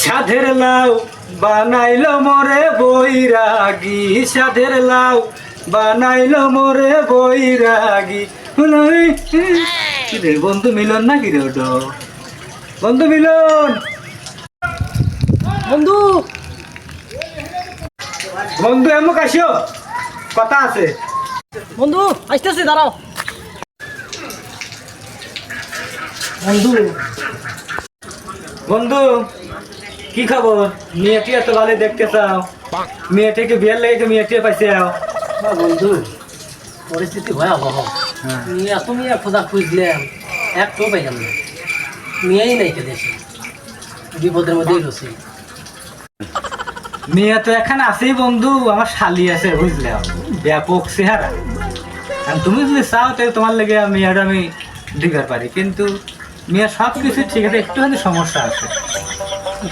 সাধের লাউ বানাইলো মোরে বৈরাগী, সাধের লাউ বানাইলো মোরে বৈরাগী। কিরে বন্ধু মিলন না কিরে ওটা? বন্ধু মিলন, বন্ধু বন্ধু এমুক আসিও, কথা আছে। বন্ধু আসতেছি, দাঁড়াও। বন্ধু বন্ধু কি খবর? মেয়েটি এত ভালো দেখতে চাও, মেয়েটিকে বিয়ের লেগে মেয়েটি পাইছে। বন্ধু পরিস্থিতি ভয়াবহ। মেয়ে খোঁজা খুঁজলাম, একটু পাইলাম না। মেয়েই নাই দেশে, বিপদের মধ্যেই রয়েছে। মেয়ে তো এখানে আছেই বন্ধু, আমার শালি আছে বুঝলাম, ব্যাপক চেহারা। আর তুমি যদি চাও তাহলে তোমার লেগে মেয়েটা আমি দিতে পারি, কিন্তু মেয়ের সব কিছু ঠিক আছে, একটুখানি সমস্যা আছে।